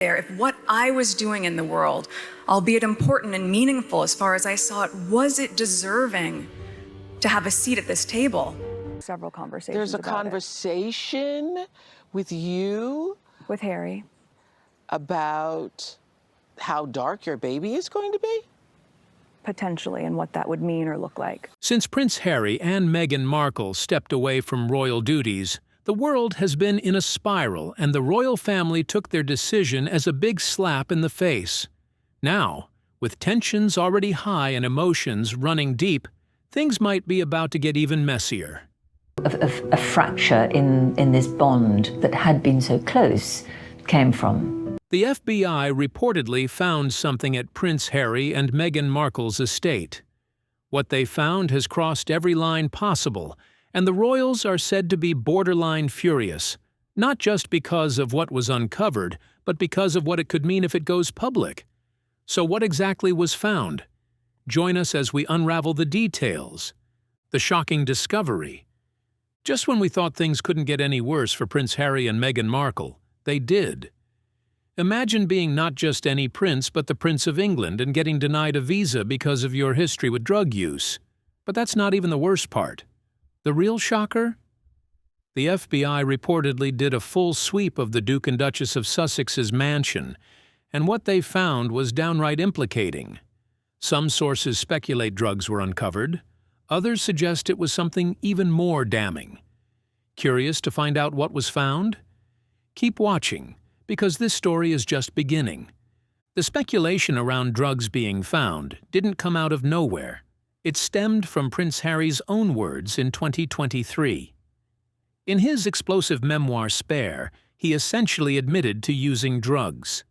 there if what I was doing in the world, albeit important and meaningful as far as I saw it, was it deserving to have a seat at this table? Several conversations. There's a conversation with you? With Harry. About how dark your baby is going to be? Potentially, and what that would mean or look like. Since Prince Harry and Meghan Markle stepped away from royal duties, the world has been in a spiral, and the royal family took their decision as a big slap in the face. Now, with tensions already high and emotions running deep, things might be about to get even messier. A fracture in this bond that had been so close came from. The FBI reportedly found something at Prince Harry and Meghan Markle's estate. What they found has crossed every line possible, and the royals are said to be borderline furious, not just because of what was uncovered, but because of what it could mean if it goes public. So what exactly was found? Join us as we unravel the details. The shocking discovery. Just when we thought things couldn't get any worse for Prince Harry and Meghan Markle, they did. Imagine being not just any prince, but the Prince of England and getting denied a visa because of your history with drug use. But that's not even the worst part. The real shocker? The FBI reportedly did a full sweep of the Duke and Duchess of Sussex's mansion, and what they found was downright implicating. Some sources speculate drugs were uncovered. Others suggest it was something even more damning. Curious to find out what was found? Keep watching, because this story is just beginning. The speculation around drugs being found didn't come out of nowhere. It stemmed from Prince Harry's own words in 2023. In his explosive memoir Spare, he essentially admitted to using drugs.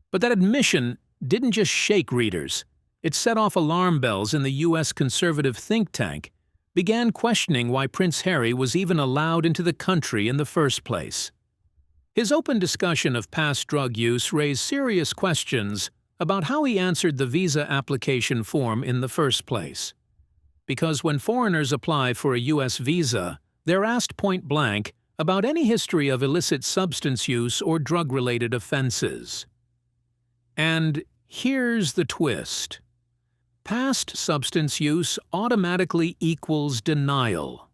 But that admission didn't just shake readers. It set off alarm bells in the U.S. conservative think tank, began questioning why Prince Harry was even allowed into the country in the first place. His open discussion of past drug use raised serious questions about how he answered the visa application form in the first place. Because when foreigners apply for a U.S. visa, they're asked point-blank about any history of illicit substance use or drug-related offenses. And here's the twist. Past substance use automatically equals denial.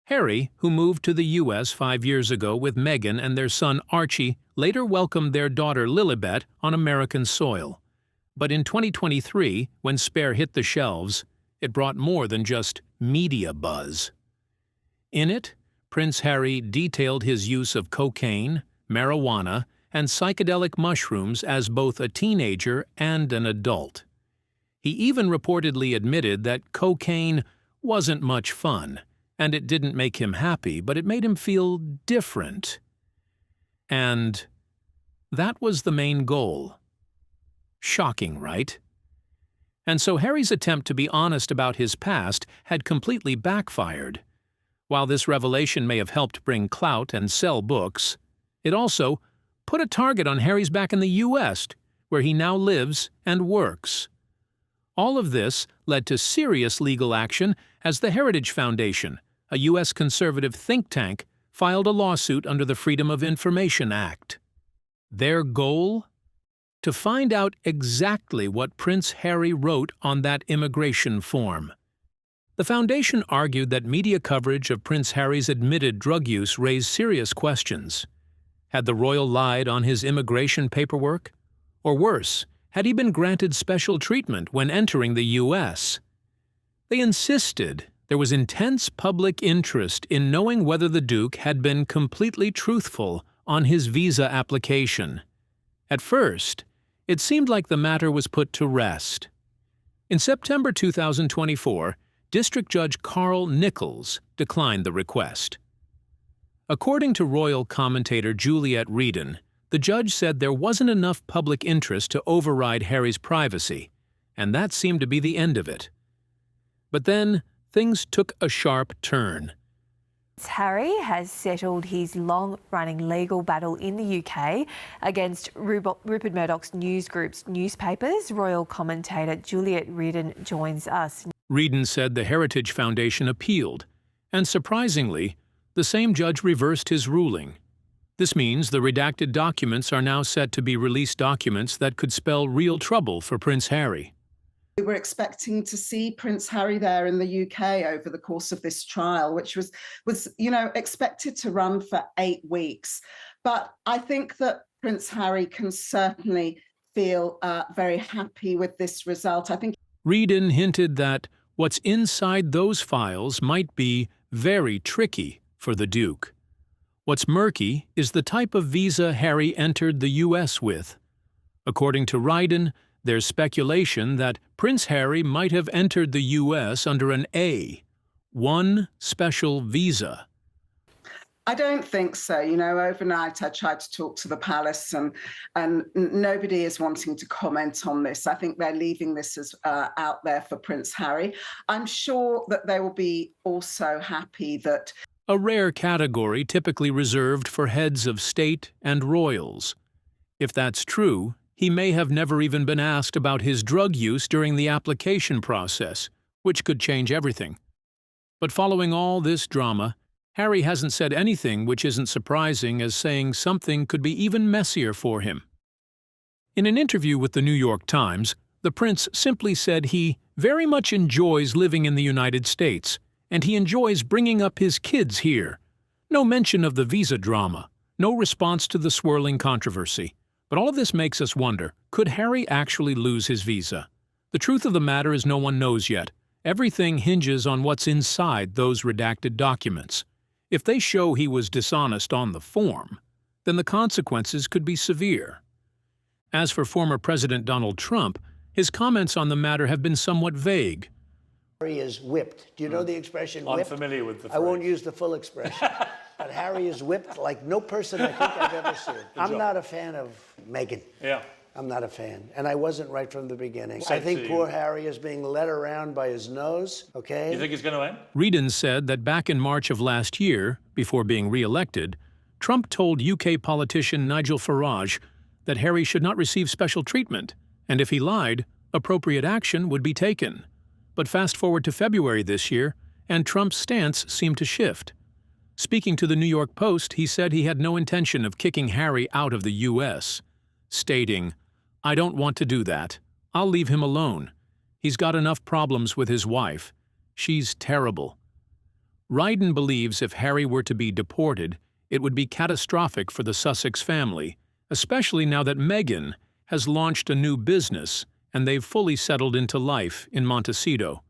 Harry, who moved to the U.S. 5 years ago with Meghan and their son Archie, later welcomed their daughter Lilibet on American soil. But in 2023, when Spare hit the shelves, it brought more than just media buzz. In it, Prince Harry detailed his use of cocaine, marijuana, and psychedelic mushrooms as both a teenager and an adult. He even reportedly admitted that cocaine wasn't much fun, and it didn't make him happy, but it made him feel different. And that was the main goal. Shocking, right? And so Harry's attempt to be honest about his past had completely backfired. While this revelation may have helped bring clout and sell books, it also put a target on Harry's back in the U.S., where he now lives and works. All of this led to serious legal action as the Heritage Foundation, a U.S. conservative think tank, filed a lawsuit under the Freedom of Information Act. Their goal? To find out exactly what Prince Harry wrote on that immigration form. The foundation argued that media coverage of Prince Harry's admitted drug use raised serious questions. Had the royal lied on his immigration paperwork? Or worse, had he been granted special treatment when entering the U.S.? They insisted there was intense public interest in knowing whether the Duke had been completely truthful on his visa application. At first, it seemed like the matter was put to rest. In September 2024, District Judge Carl Nichols declined the request. According to royal commentator Juliet Reedon, the judge said there wasn't enough public interest to override Harry's privacy, and that seemed to be the end of it. But then, things took a sharp turn. Harry has settled his long-running legal battle in the UK against Rupert Murdoch's news group's newspapers. Royal commentator Juliet Reedon joins us. Reedon said the Heritage Foundation appealed, and surprisingly, the same judge reversed his ruling. This means the redacted documents are now set to be released documents that could spell real trouble for Prince Harry. We were expecting to see Prince Harry there in the UK over the course of this trial, which was expected to run for 8 weeks. But I think that Prince Harry can certainly feel very happy with this result. I think Reardon hinted that what's inside those files might be very tricky for the Duke. What's murky is the type of visa Harry entered the US with. According to Reardon, there's speculation that Prince Harry might have entered the US under an A1 special visa. I don't think so. Overnight I tried to talk to the palace and nobody is wanting to comment on this. I think they're leaving this as out there for Prince Harry. I'm sure that they will be also happy that A rare category typically reserved for heads of state and royals. If that's true, he may have never even been asked about his drug use during the application process, which could change everything. But following all this drama, Harry hasn't said anything which isn't surprising, as saying something could be even messier for him. In an interview with the New York Times, the prince simply said he very much enjoys living in the United States, and he enjoys bringing up his kids here. No mention of the visa drama, no response to the swirling controversy. But all of this makes us wonder, could Harry actually lose his visa? The truth of the matter is no one knows yet. Everything hinges on what's inside those redacted documents. If they show he was dishonest on the form, then the consequences could be severe. As for former President Donald Trump, his comments on the matter have been somewhat vague. Harry is whipped. Do you know the expression whipped? I'm familiar with the phrase. I won't use the full expression. But Harry is whipped like no person I think I've ever seen. I'm not a fan of Meghan. Yeah. I'm not a fan. And I wasn't right from the beginning. Same I think to poor you. Harry is being led around by his nose, okay? You think he's going to win? Reardon said that back in March of last year, before being re-elected, Trump told UK politician Nigel Farage that Harry should not receive special treatment, and if he lied, appropriate action would be taken. But fast forward to February this year, and Trump's stance seemed to shift. Speaking to the New York Post, he said he had no intention of kicking Harry out of the U.S., stating, "I don't want to do that. I'll leave him alone. He's got enough problems with his wife. She's terrible." Reardon believes if Harry were to be deported, it would be catastrophic for the Sussex family, especially now that Meghan has launched a new business and they've fully settled into life in Montecito.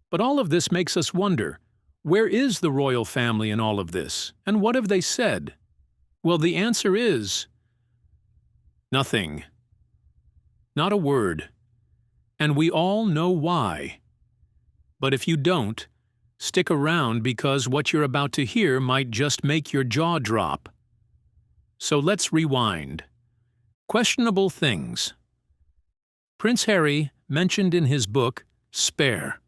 But all of this makes us wonder, where is the royal family in all of this, and what have they said? Well, the answer is nothing. Not a word. And we all know why. But if you don't, stick around, because what you're about to hear might just make your jaw drop. So let's rewind. Questionable things. Prince Harry mentioned in his book, Spare.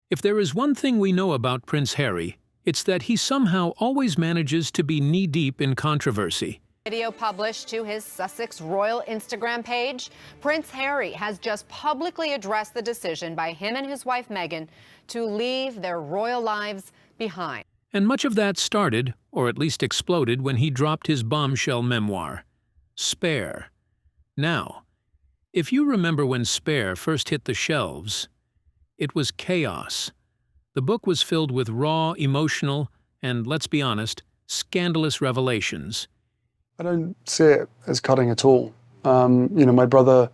If there is one thing we know about Prince Harry, it's that he somehow always manages to be knee-deep in controversy. Video published to his Sussex Royal Instagram page, Prince Harry has just publicly addressed the decision by him and his wife Meghan to leave their royal lives behind. And much of that started, or at least exploded, when he dropped his bombshell memoir, Spare. Now, if you remember when Spare first hit the shelves, it was chaos. The book was filled with raw, emotional, and, let's be honest, scandalous revelations. I don't see it as cutting at all. My brother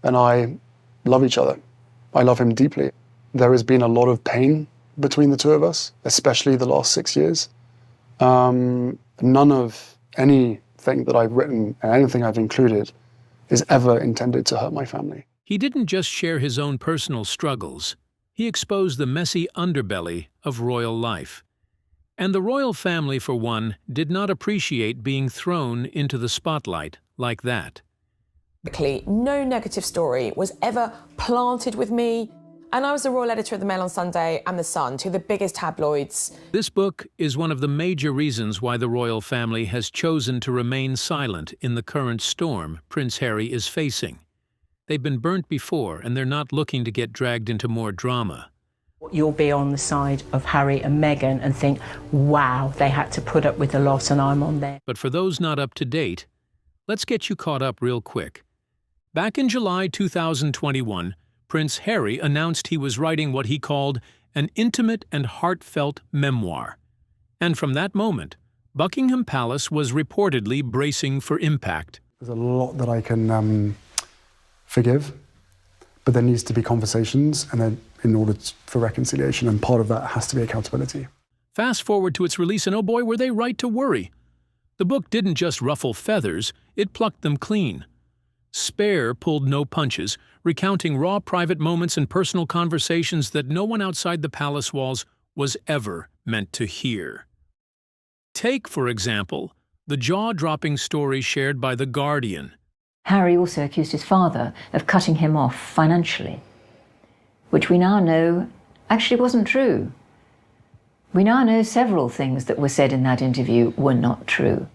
and I love each other. I love him deeply. There has been a lot of pain between the two of us, especially the last 6 years. None of anything that I've written and anything I've included is ever intended to hurt my family. He didn't just share his own personal struggles. He exposed the messy underbelly of royal life. And the royal family, for one, did not appreciate being thrown into the spotlight like that. No negative story was ever planted with me. And I was the royal editor of the Mail on Sunday and the Sun, two of the biggest tabloids. This book is one of the major reasons why the royal family has chosen to remain silent in the current storm Prince Harry is facing. They've been burnt before, and they're not looking to get dragged into more drama. You'll be on the side of Harry and Meghan and think, wow, they had to put up with a lot and I'm on there. But for those not up to date, let's get you caught up real quick. Back in July 2021, Prince Harry announced he was writing what he called an intimate and heartfelt memoir. And from that moment, Buckingham Palace was reportedly bracing for impact. There's a lot that I can forgive, but there needs to be conversations and then in order for reconciliation, and part of that has to be accountability. Fast forward to its release, and oh boy, were they right to worry. The book didn't just ruffle feathers, it plucked them clean. Spare pulled no punches, recounting raw private moments and personal conversations that no one outside the palace walls was ever meant to hear. Take, for example, the jaw-dropping story shared by The Guardian. Harry also accused his father of cutting him off financially, which we now know actually wasn't true. We now know several things that were said in that interview were not true.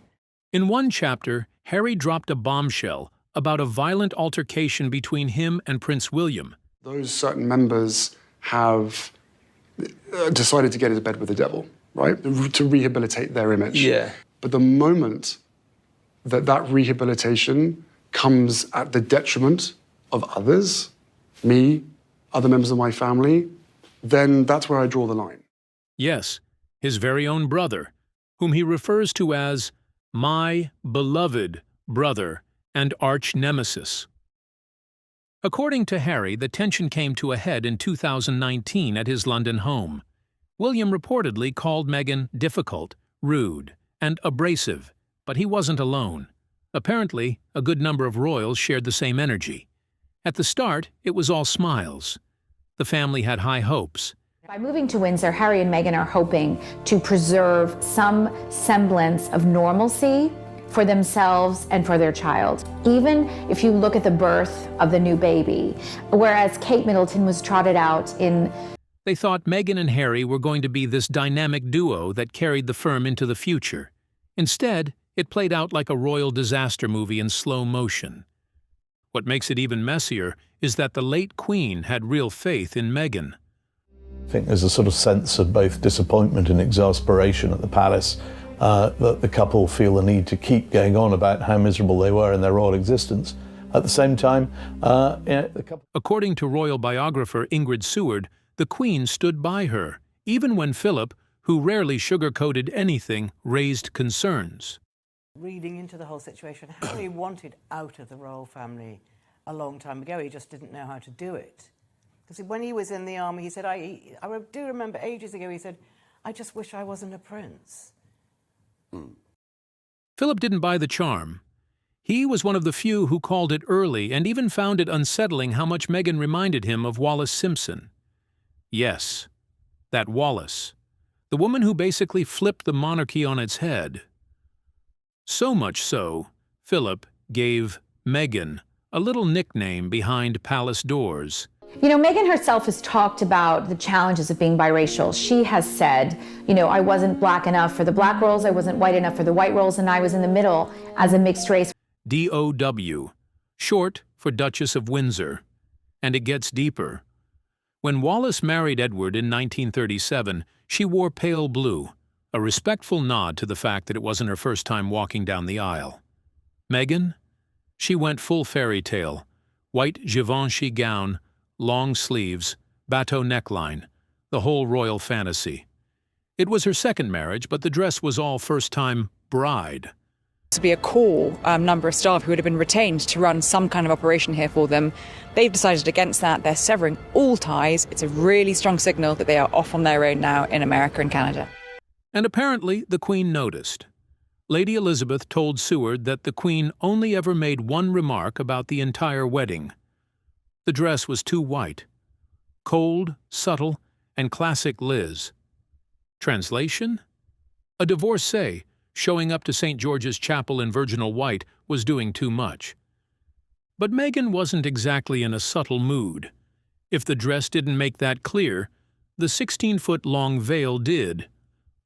In one chapter, Harry dropped a bombshell about a violent altercation between him and Prince William. Those certain members have decided to get into bed with the devil, right? To rehabilitate their image. Yeah. But the moment that that rehabilitation comes at the detriment of others, me, other members of my family, then that's where I draw the line. Yes, his very own brother, whom he refers to as my beloved brother and arch-nemesis. According to Harry, the tension came to a head in 2019 at his London home. William reportedly called Meghan difficult, rude, and abrasive, but he wasn't alone. Apparently, a good number of royals shared the same energy. At the start, it was all smiles. The family had high hopes. By moving to Windsor, Harry and Meghan are hoping to preserve some semblance of normalcy for themselves and for their child, even if you look at the birth of the new baby, whereas Kate Middleton was trotted out in... They thought Meghan and Harry were going to be this dynamic duo that carried the firm into the future. Instead, it played out like a royal disaster movie in slow motion. What makes it even messier is that the late Queen had real faith in Meghan. I think there's a sort of sense of both disappointment and exasperation at the palace that the couple feel the need to keep going on about how miserable they were in their royal existence. At the same time, the couple... According to royal biographer Ingrid Seward, the Queen stood by her, even when Philip, who rarely sugar-coated anything, raised concerns. Reading into the whole situation, Harry wanted out of the royal family a long time ago. He just didn't know how to do it. Because when he was in the army, he said, I do remember ages ago, he said, I just wish I wasn't a prince. Philip didn't buy the charm. He was one of the few who called it early and even found it unsettling how much Meghan reminded him of Wallis Simpson. Yes, that Wallis, the woman who basically flipped the monarchy on its head. So much so, Philip gave Meghan a little nickname behind palace doors. You know, Meghan herself has talked about the challenges of being biracial. She has said, you know, I wasn't black enough for the black roles, I wasn't white enough for the white roles, and I was in the middle as a mixed race. DOW, short for Duchess of Windsor. And it gets deeper. When Wallis married Edward in 1937, she wore pale blue, a respectful nod to the fact that it wasn't her first time walking down the aisle. Meghan? She went full fairy tale, white Givenchy gown, long sleeves, bateau neckline, the whole royal fantasy. It was her second marriage, but the dress was all first-time bride. To be a core number of staff who would have been retained to run some kind of operation here for them. They've decided against that. They're severing all ties. It's a really strong signal that they are off on their own now in America and Canada. And apparently the Queen noticed. Lady Elizabeth told Seward that the Queen only ever made one remark about the entire wedding. The dress was too white. Cold, subtle, and classic Liz. Translation? A divorcee showing up to St. George's Chapel in virginal white was doing too much. But Meghan wasn't exactly in a subtle mood. If the dress didn't make that clear, the 16-foot-long veil did.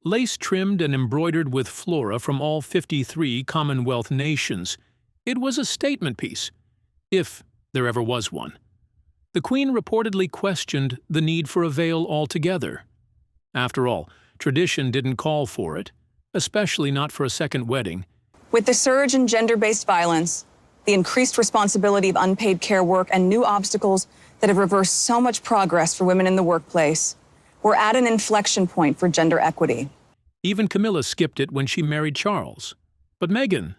Lace-trimmed and embroidered with flora from all 53 Commonwealth nations, it was a statement piece, if there ever was one. The Queen reportedly questioned the need for a veil altogether. After all, tradition didn't call for it, especially not for a second wedding. With the surge in gender-based violence, the increased responsibility of unpaid care work, and new obstacles that have reversed so much progress for women in the workplace, we're at an inflection point for gender equity. Even Camilla skipped it when she married Charles. But Meghan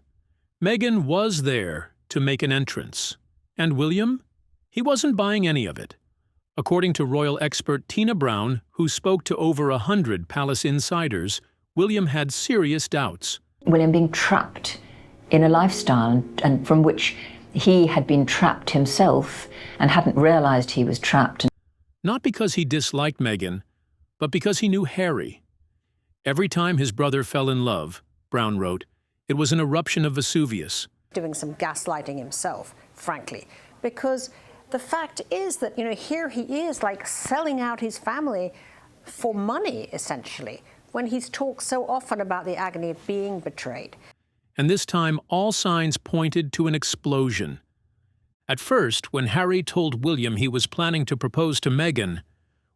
was there to make an entrance. And William? He wasn't buying any of it. According to royal expert Tina Brown, who spoke to over 100 palace insiders, William had serious doubts. William being trapped in a lifestyle and from which he had been trapped himself and hadn't realized he was trapped. Not because he disliked Meghan, but because he knew Harry. Every time his brother fell in love, Brown wrote, it was an eruption of Vesuvius. Doing some gaslighting himself, frankly, because the fact is that, here he is like selling out his family for money, essentially, when he's talked so often about the agony of being betrayed. And this time, all signs pointed to an explosion. At first, when Harry told William he was planning to propose to Meghan,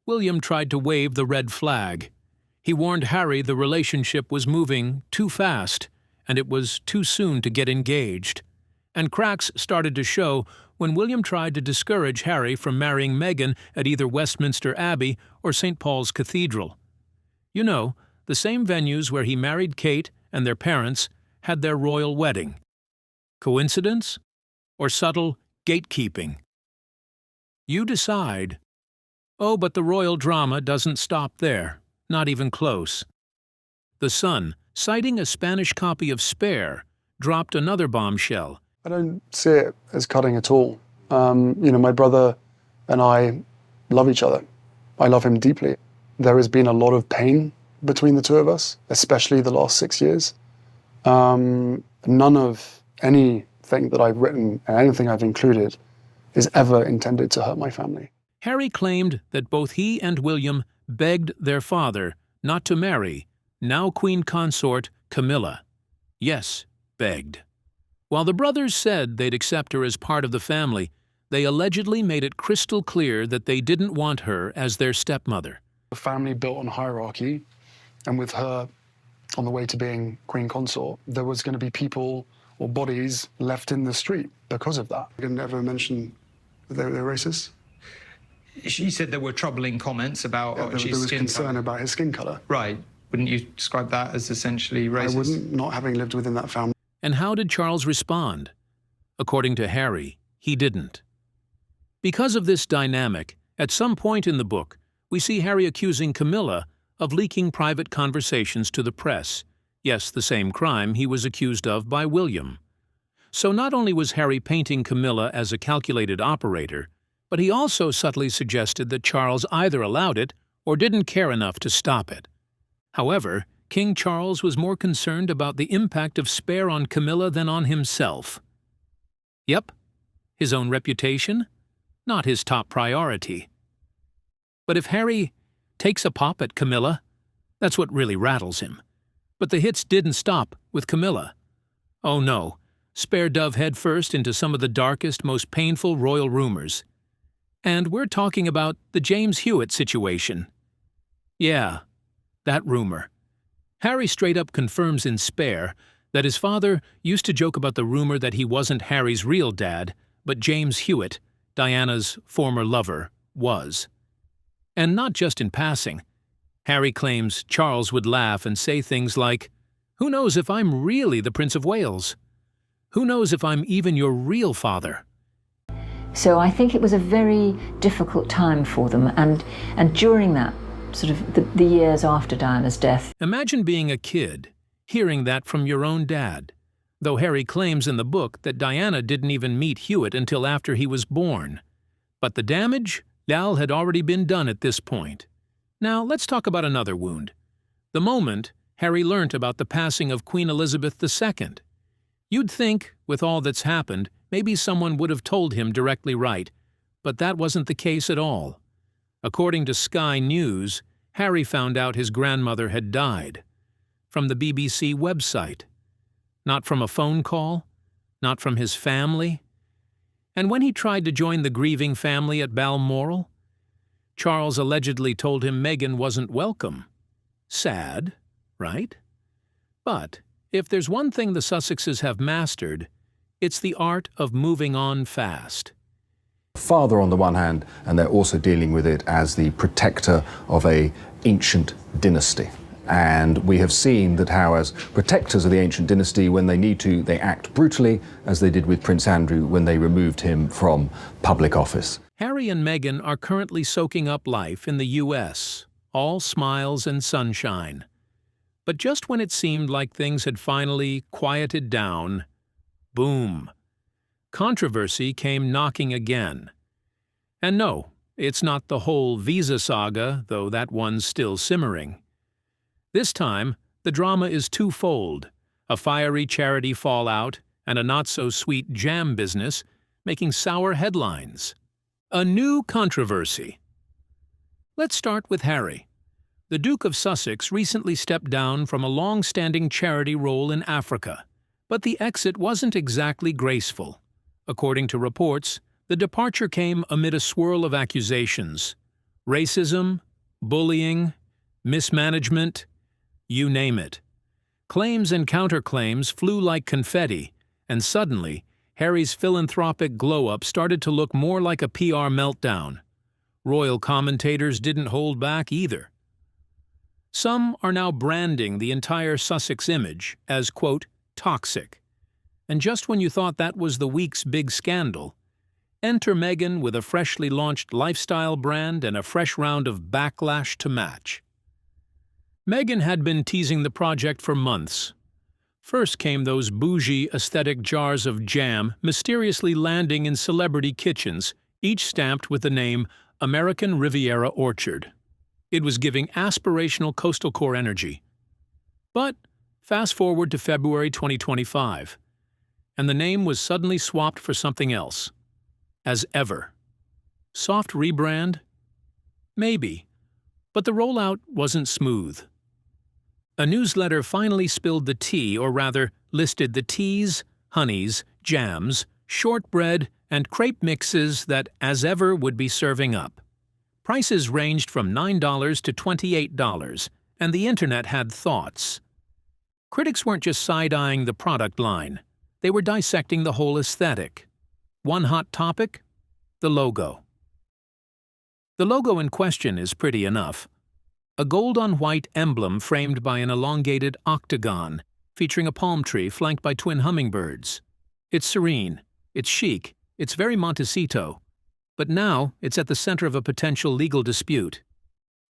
William tried to wave the red flag. He warned Harry the relationship was moving too fast, and it was too soon to get engaged. And cracks started to show when William tried to discourage Harry from marrying Meghan at either Westminster Abbey or St. Paul's Cathedral. You know, the same venues where he married Kate and their parents had their royal wedding. Coincidence? Or subtle gatekeeping? You decide. Oh, but the royal drama doesn't stop there. Not even close. The Sun, citing a Spanish copy of Spare, dropped another bombshell. I don't see it as cutting at all. My brother and I love each other. I love him deeply. There has been a lot of pain between the two of us, especially the last 6 years. None of anything that I've written and anything I've included is ever intended to hurt my family. Harry claimed that both he and William begged their father not to marry now Queen Consort Camilla. Yes, begged. While the brothers said they'd accept her as part of the family, they allegedly made it crystal clear that they didn't want her as their stepmother. A family built on hierarchy, and with her on the way to being Queen Consort, there was going to be people or bodies left in the street because of that. I never mentioned that they were racist. She said there were troubling comments about there was concern about his skin colour. Right. Wouldn't you describe that as essentially racist? I wouldn't, not having lived within that family. And how did Charles respond? According to Harry, he didn't. Because of this dynamic, at some point in the book, we see Harry accusing Camilla of leaking private conversations to the press. Yes, the same crime he was accused of by William. So not only was Harry painting Camilla as a calculated operator, but he also subtly suggested that Charles either allowed it or didn't care enough to stop it. However, King Charles was more concerned about the impact of Spare on Camilla than on himself. Yep, his own reputation, not his top priority. But if Harry takes a pop at Camilla, that's what really rattles him. But the hits didn't stop with Camilla. Oh no, Spare dove headfirst into some of the darkest, most painful royal rumors. And we're talking about the James Hewitt situation. Yeah, that rumor. Harry straight up confirms in Spare that his father used to joke about the rumor that he wasn't Harry's real dad, but James Hewitt, Diana's former lover, was. And not just in passing. Harry claims Charles would laugh and say things like, "Who knows if I'm really the Prince of Wales? Who knows if I'm even your real father?" So I think it was a very difficult time for them, and during that, sort of the years after Diana's death. Imagine being a kid, hearing that from your own dad, though Harry claims in the book that Diana didn't even meet Hewitt until after he was born. But the damage, had already been done at this point. Now let's talk about another wound. The moment Harry learnt about the passing of Queen Elizabeth II. You'd think, with all that's happened, maybe someone would have told him directly right, but that wasn't the case at all. According to Sky News, Harry found out his grandmother had died. From the BBC website. Not from a phone call, not from his family. And when he tried to join the grieving family at Balmoral, Charles allegedly told him Meghan wasn't welcome. Sad, right? But if there's one thing the Sussexes have mastered, it's the art of moving on fast. Father on the one hand, and they're also dealing with it as the protector of an ancient dynasty. And we have seen that how, as protectors of the ancient dynasty, when they need to, they act brutally, as they did with Prince Andrew when they removed him from public office. Harry and Meghan are currently soaking up life in the U.S., all smiles and sunshine. But just when it seemed like things had finally quieted down, boom! Controversy came knocking again. And no, it's not the whole visa saga, though that one's still simmering. This time, the drama is twofold: a fiery charity fallout and a not-so-sweet jam business making sour headlines. A new controversy. Let's start with Harry. The Duke of Sussex recently stepped down from a long-standing charity role in Africa, but the exit wasn't exactly graceful. According to reports, the departure came amid a swirl of accusations: racism, bullying, mismanagement, you name it. Claims and counterclaims flew like confetti, and suddenly, Harry's philanthropic glow-up started to look more like a PR meltdown. Royal commentators didn't hold back either. Some are now branding the entire Sussex image as, quote, toxic. And just when you thought that was the week's big scandal, enter Meghan with a freshly launched lifestyle brand and a fresh round of backlash to match. Meghan had been teasing the project for months. First came those bougie aesthetic jars of jam mysteriously landing in celebrity kitchens, each stamped with the name American Riviera Orchard. It was giving aspirational coastal core energy. But fast forward to February 2025, and the name was suddenly swapped for something else. As ever. Soft rebrand? Maybe. But the rollout wasn't smooth. A newsletter finally spilled the tea, or rather, listed the teas, honeys, jams, shortbread, and crepe mixes that As Ever would be serving up. Prices ranged from $9 to $28, and the internet had thoughts. Critics weren't just side-eyeing the product line. They were dissecting the whole aesthetic. One hot topic? The logo. The logo in question is pretty enough. A gold-on-white emblem framed by an elongated octagon, featuring a palm tree flanked by twin hummingbirds. It's serene, it's chic, it's very Montecito. But now it's at the center of a potential legal dispute.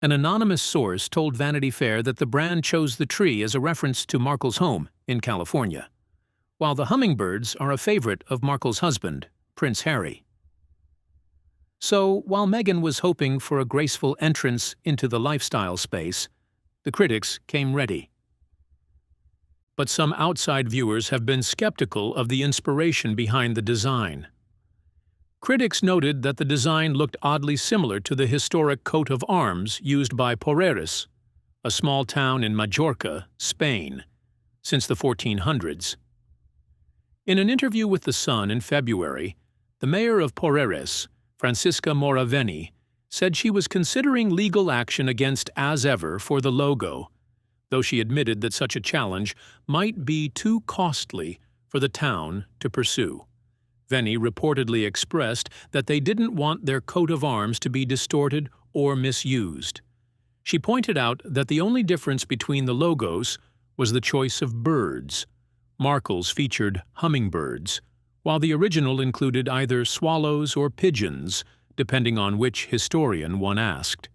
An anonymous source told Vanity Fair that the brand chose the tree as a reference to Markle's home in California, while the hummingbirds are a favorite of Markle's husband, Prince Harry. So, while Meghan was hoping for a graceful entrance into the lifestyle space, the critics came ready. But some outside viewers have been skeptical of the inspiration behind the design. Critics noted that the design looked oddly similar to the historic coat of arms used by Porreres, a small town in Majorca, Spain, since the 1400s. In an interview with The Sun in February, the mayor of Porreres, Francisca Moraveni, said she was considering legal action against As Ever for the logo, though she admitted that such a challenge might be too costly for the town to pursue. Venny reportedly expressed that they didn't want their coat of arms to be distorted or misused. She pointed out that the only difference between the logos was the choice of birds. Markle's featured hummingbirds, while the original included either swallows or pigeons, depending on which historian one asked.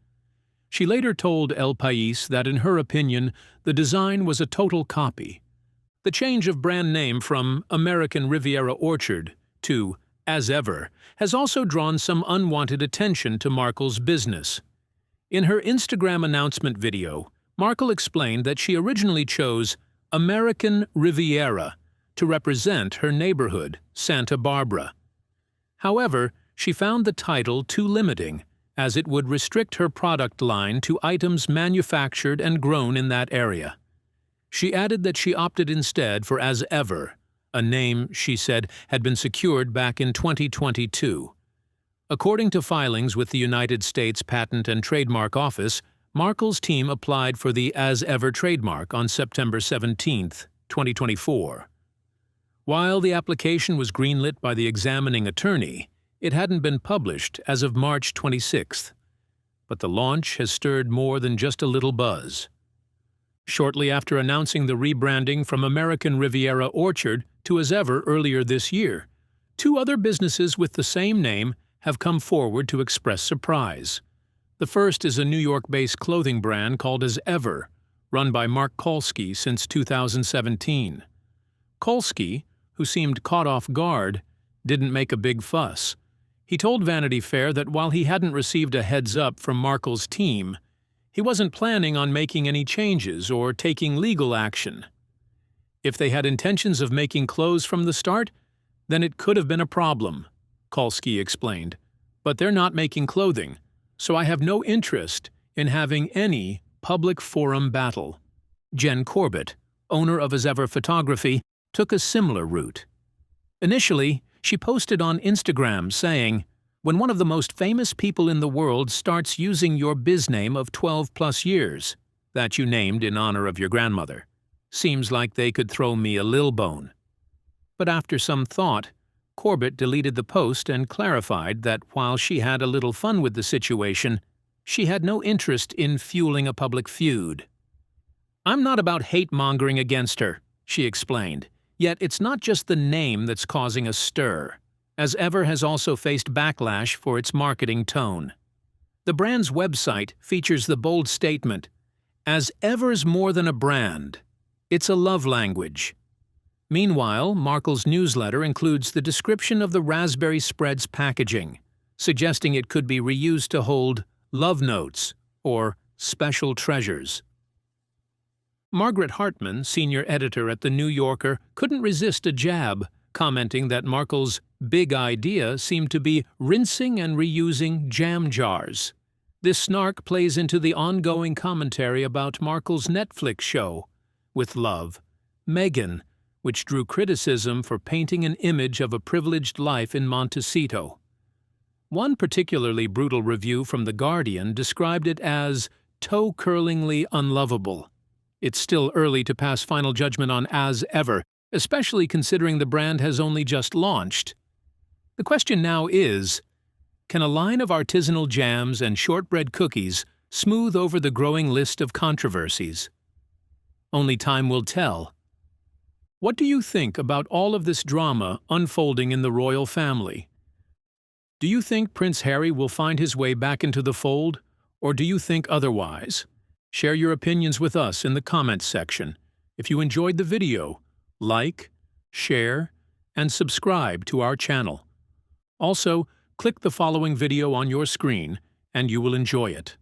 She later told El País that in her opinion, the design was a total copy. The change of brand name from American Riviera Orchard to As Ever has also drawn some unwanted attention to Markle's business. In her Instagram announcement video, Markle explained that she originally chose American Riviera to represent her neighborhood, Santa Barbara. However, she found the title too limiting, as it would restrict her product line to items manufactured and grown in that area. She added that she opted instead for As Ever, a name, she said, had been secured back in 2022. According to filings with the United States Patent and Trademark Office, Markle's team applied for the As Ever trademark on September 17, 2024. While the application was greenlit by the examining attorney, it hadn't been published as of March 26th. But the launch has stirred more than just a little buzz. Shortly after announcing the rebranding from American Riviera Orchard to As Ever earlier this year, 2 other businesses with the same name have come forward to express surprise. The first is a New York-based clothing brand called As Ever, run by Mark Kolsky since 2017. Kolsky, who seemed caught off guard, didn't make a big fuss. He told Vanity Fair that while he hadn't received a heads-up from Markle's team, he wasn't planning on making any changes or taking legal action. If they had intentions of making clothes from the start, then it could have been a problem, Kolsky explained. But they're not making clothing, so I have no interest in having any public forum battle. Jen Corbett, owner of As Ever Photography, took a similar route. Initially, she posted on Instagram saying, "When one of the most famous people in the world starts using your biz name of 12+ years, that you named in honor of your grandmother, seems like they could throw me a lil bone." But after some thought, Corbett deleted the post and clarified that while she had a little fun with the situation, she had no interest in fueling a public feud. "I'm not about hate-mongering against her," she explained. Yet it's not just the name that's causing a stir. As Ever has also faced backlash for its marketing tone. The brand's website features the bold statement, "As Ever's more than a brand. It's a love language." Meanwhile, Markle's newsletter includes the description of the raspberry spread's packaging, suggesting it could be reused to hold love notes or special treasures. Margaret Hartman, senior editor at The New Yorker, couldn't resist a jab, commenting that Markle's big idea seemed to be rinsing and reusing jam jars. This snark plays into the ongoing commentary about Markle's Netflix show, With Love, Meghan, which drew criticism for painting an image of a privileged life in Montecito. One particularly brutal review from The Guardian described it as toe-curlingly unlovable. It's still early to pass final judgment on As Ever, especially considering the brand has only just launched. The question now is, can a line of artisanal jams and shortbread cookies smooth over the growing list of controversies? Only time will tell. What do you think about all of this drama unfolding in the royal family? Do you think Prince Harry will find his way back into the fold, or do you think otherwise? Share your opinions with us in the comments section. If you enjoyed the video, like, share, and subscribe to our channel. Also, click the following video on your screen, and you will enjoy it.